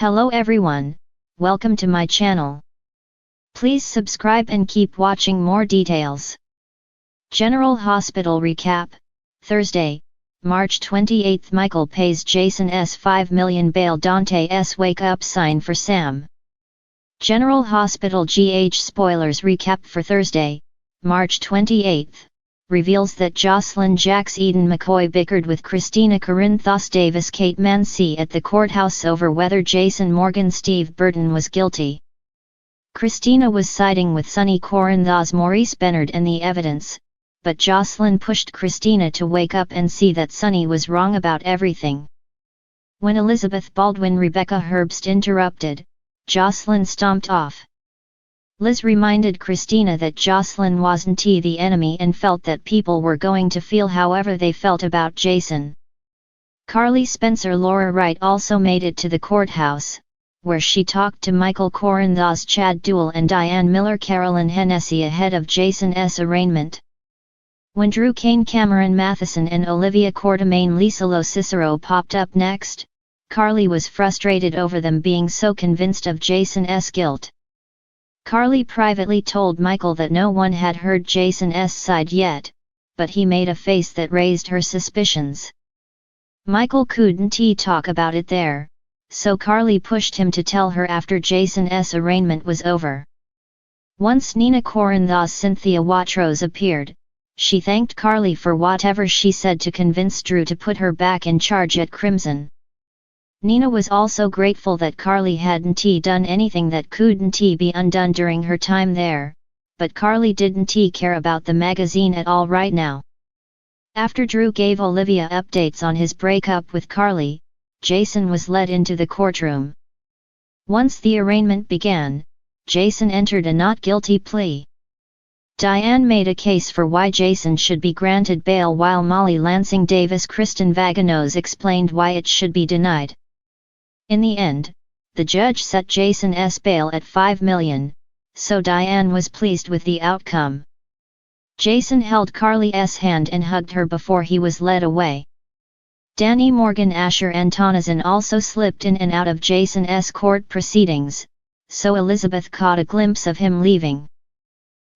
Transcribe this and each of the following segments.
Hello everyone, welcome to my channel. Please subscribe and keep watching more details. General Hospital Recap, Thursday, March 28. Michael pays Jason S. $5 million bail. Dante's wake-up sign for Sam. General Hospital GH spoilers recap for Thursday, March 28, reveals that Jocelyn Jax Eden McCoy bickered with Christina Corinthos Davis Kate Mancy at the courthouse over whether Jason Morgan Steve Burton was guilty. Christina was siding with Sonny Corinthos Maurice Bernard and the evidence, but Jocelyn pushed Christina to wake up and see that Sonny was wrong about everything. When Elizabeth Baldwin Rebecca Herbst interrupted, Jocelyn stomped off. Liz reminded Christina that Jocelyn wasn't the enemy and felt that people were going to feel however they felt about Jason. Carly Spencer Laura Wright also made it to the courthouse, where she talked to Michael Corinthos Chad Duell and Diane Miller Carolyn Hennessy ahead of Jason's arraignment. When Drew Kane Cameron Matheson and Olivia Quartermaine Lisa Lo Cicero popped up next, Carly was frustrated over them being so convinced of Jason's guilt. Carly privately told Michael that no one had heard Jason's side yet, but he made a face that raised her suspicions. Michael couldn't talk about it there, so Carly pushed him to tell her after Jason's arraignment was over. Once Nina Corinthos Cynthia Watrous appeared, she thanked Carly for whatever she said to convince Drew to put her back in charge at Crimson. Nina was also grateful that Carly hadn't done anything that couldn't be undone during her time there, but Carly didn't care about the magazine at all right now. After Drew gave Olivia updates on his breakup with Carly, Jason was led into the courtroom. Once the arraignment began, Jason entered a not guilty plea. Diane made a case for why Jason should be granted bail while Molly Lansing Davis Kristen Vaganos explained why it should be denied. In the end, the judge set Jason's bail at $5 million, so Diane was pleased with the outcome. Jason held Carly's hand and hugged her before he was led away. Danny Morgan Asher Antonazan also slipped in and out of Jason's court proceedings, so Elizabeth caught a glimpse of him leaving.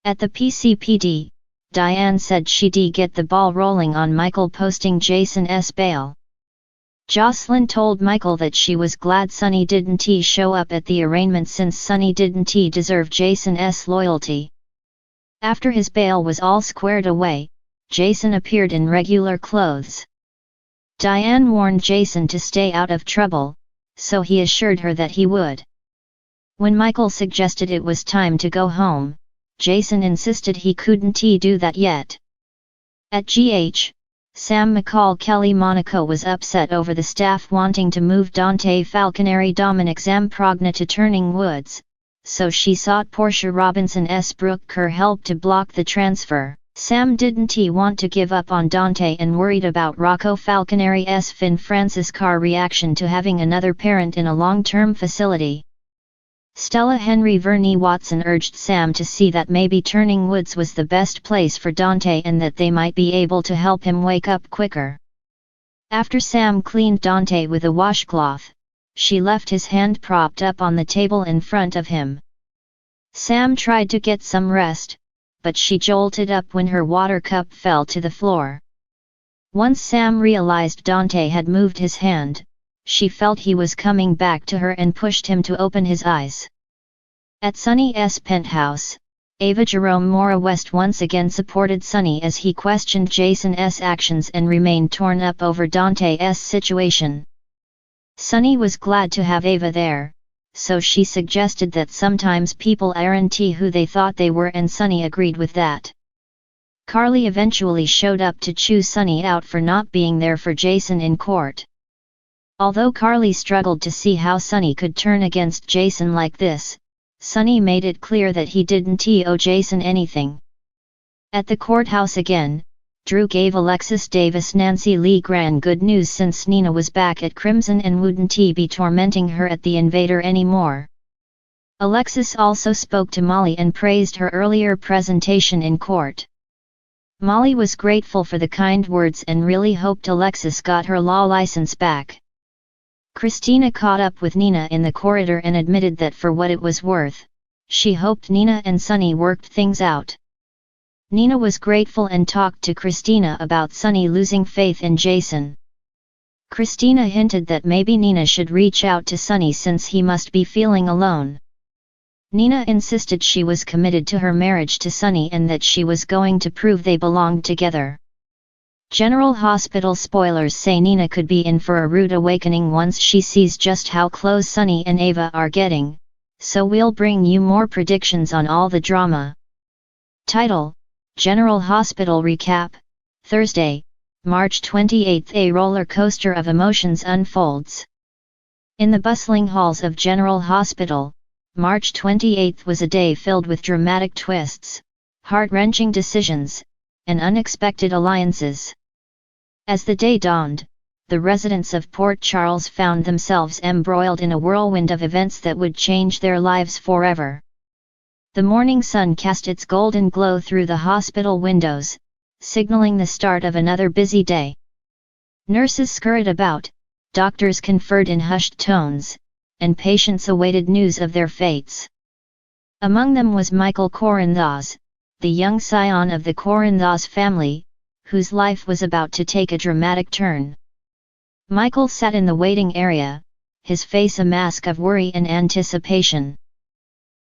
At the PCPD, Diane said she'd get the ball rolling on Michael posting Jason's bail. Jocelyn told Michael that she was glad Sonny didn't show up at the arraignment since Sonny didn't deserve Jason's loyalty. After his bail was all squared away, Jason appeared in regular clothes. Diane warned Jason to stay out of trouble, so he assured her that he would. When Michael suggested it was time to go home, Jason insisted he couldn't do that yet. At GH, Sam McCall Kelly Monaco was upset over the staff wanting to move Dante Falconeri Dominic Zamprogna to Turning Woods, so she sought Portia Robinson's Brooke Kerr help to block the transfer. Sam didn't want to give up on Dante and worried about Rocco Falconeri's Finn Francis Carr reaction to having another parent in a long-term facility. Stella Henry Verney Watson urged Sam to see that maybe Turning Woods was the best place for Dante and that they might be able to help him wake up quicker. After Sam cleaned Dante with a washcloth, she left his hand propped up on the table in front of him. Sam tried to get some rest, but she jolted up when her water cup fell to the floor. Once Sam realized Dante had moved his hand, she felt he was coming back to her and pushed him to open his eyes. At Sonny's penthouse, Ava Jerome Mora West once again supported Sonny as he questioned Jason's actions and remained torn up over Dante's situation. Sonny was glad to have Ava there, so she suggested that sometimes people aren't who they thought they were and Sonny agreed with that. Carly eventually showed up to chew Sonny out for not being there for Jason in court. Although Carly struggled to see how Sonny could turn against Jason like this, Sonny made it clear that he didn't owe Jason anything. At the courthouse again, Drew gave Alexis Davis Nancy Lee Gran good news since Nina was back at Crimson and wouldn't be tormenting her at the Invader anymore. Alexis also spoke to Molly and praised her earlier presentation in court. Molly was grateful for the kind words and really hoped Alexis got her law license back. Christina caught up with Nina in the corridor and admitted that for what it was worth, she hoped Nina and Sunny worked things out. Nina was grateful and talked to Christina about Sunny losing faith in Jason. Christina hinted that maybe Nina should reach out to Sunny since he must be feeling alone. Nina insisted she was committed to her marriage to Sunny and that she was going to prove they belonged together. General Hospital spoilers say Nina could be in for a rude awakening once she sees just how close Sunny and Ava are getting, so we'll bring you more predictions on all the drama. Title: General Hospital Recap, Thursday, March 28. A roller coaster of emotions unfolds. In the bustling halls of General Hospital, March 28 was a day filled with dramatic twists, heart-wrenching decisions, and unexpected alliances. As the day dawned, the residents of Port Charles found themselves embroiled in a whirlwind of events that would change their lives forever. The morning sun cast its golden glow through the hospital windows, signaling the start of another busy day. Nurses scurried about, doctors conferred in hushed tones, and patients awaited news of their fates. Among them was Michael Corinthos, the young scion of the Corinthos family, whose life was about to take a dramatic turn. Michael sat in the waiting area, his face a mask of worry and anticipation.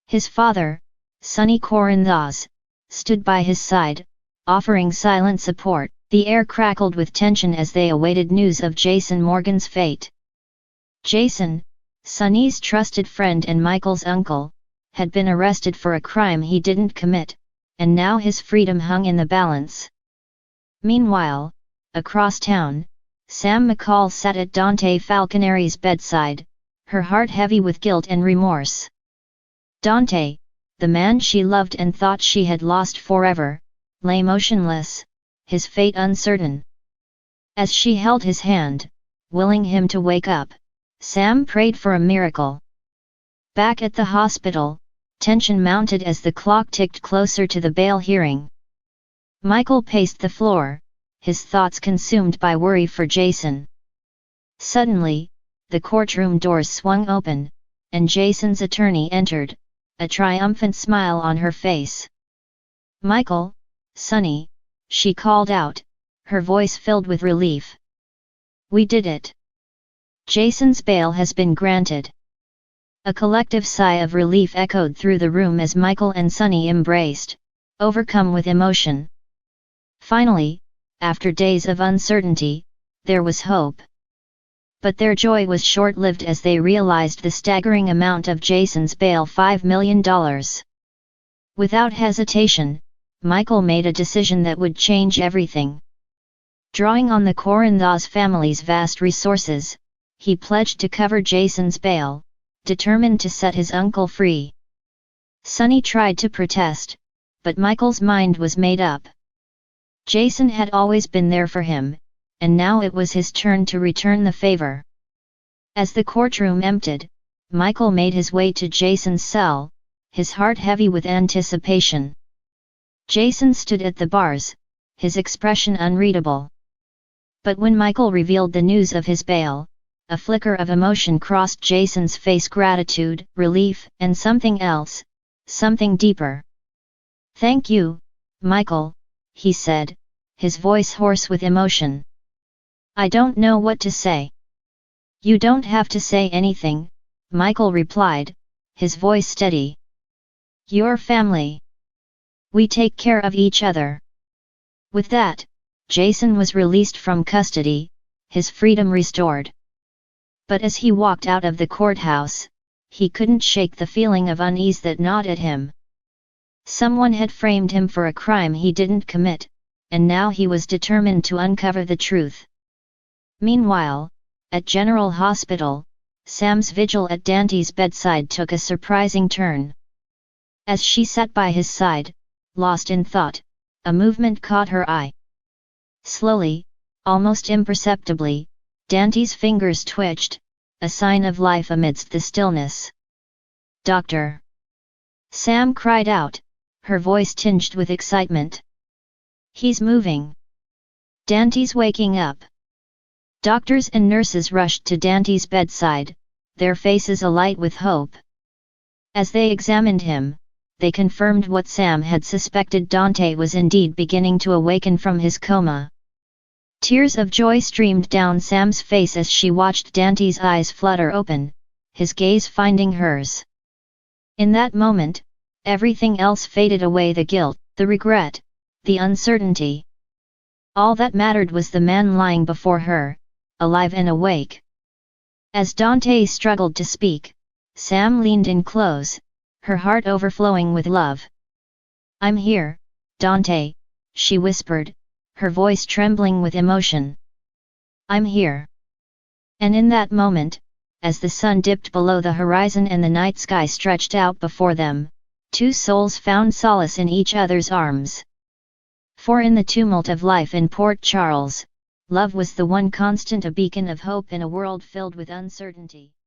His father, Sonny Corinthos, stood by his side, offering silent support. The air crackled with tension as they awaited news of Jason Morgan's fate. Jason, Sonny's trusted friend and Michael's uncle, had been arrested for a crime he didn't commit, and now his freedom hung in the balance. Meanwhile, across town, Sam McCall sat at Dante Falconeri's bedside, her heart heavy with guilt and remorse. Dante, the man she loved and thought she had lost forever, lay motionless, his fate uncertain. As she held his hand, willing him to wake up, Sam prayed for a miracle. Back at the hospital, tension mounted as the clock ticked closer to the bail hearing. Michael paced the floor, his thoughts consumed by worry for Jason. Suddenly, the courtroom doors swung open, and Jason's attorney entered, a triumphant smile on her face. "Michael, Sonny," she called out, her voice filled with relief. "We did it. Jason's bail has been granted." A collective sigh of relief echoed through the room as Michael and Sonny embraced, overcome with emotion. Finally, after days of uncertainty, there was hope. But their joy was short-lived as they realized the staggering amount of Jason's bail: $5 million. Without hesitation, Michael made a decision that would change everything. Drawing on the Corinthos family's vast resources, he pledged to cover Jason's bail, determined to set his uncle free. Sonny tried to protest, but Michael's mind was made up. Jason had always been there for him, and now it was his turn to return the favor. As the courtroom emptied, Michael made his way to Jason's cell, his heart heavy with anticipation. Jason stood at the bars, his expression unreadable. But when Michael revealed the news of his bail, a flicker of emotion crossed Jason's face: gratitude, relief, and something else, something deeper. "Thank you, Michael," he said, his voice hoarse with emotion. "I don't know what to say." "You don't have to say anything," Michael replied, his voice steady. "Your family. We take care of each other." With that, Jason was released from custody, his freedom restored. But as he walked out of the courthouse, he couldn't shake the feeling of unease that gnawed at him. Someone had framed him for a crime he didn't commit, and now he was determined to uncover the truth. Meanwhile, at General Hospital, Sam's vigil at Dante's bedside took a surprising turn. As she sat by his side, lost in thought, a movement caught her eye. Slowly, almost imperceptibly, Dante's fingers twitched, a sign of life amidst the stillness. "Doctor!" Sam cried out, her voice tinged with excitement. "He's moving. Dante's waking up." Doctors and nurses rushed to Dante's bedside, their faces alight with hope. As they examined him, they confirmed what Sam had suspected. Dante was indeed beginning to awaken from his coma. Tears of joy streamed down Sam's face as she watched Dante's eyes flutter open, his gaze finding hers. In that moment, everything else faded away: the guilt, the regret, the uncertainty. All that mattered was the man lying before her, alive and awake. As Dante struggled to speak, Sam leaned in close, her heart overflowing with love. "I'm here, Dante," she whispered, her voice trembling with emotion. "I'm here." And in that moment, as the sun dipped below the horizon and the night sky stretched out before them, two souls found solace in each other's arms. For in the tumult of life in Port Charles, love was the one constant, a beacon of hope in a world filled with uncertainty.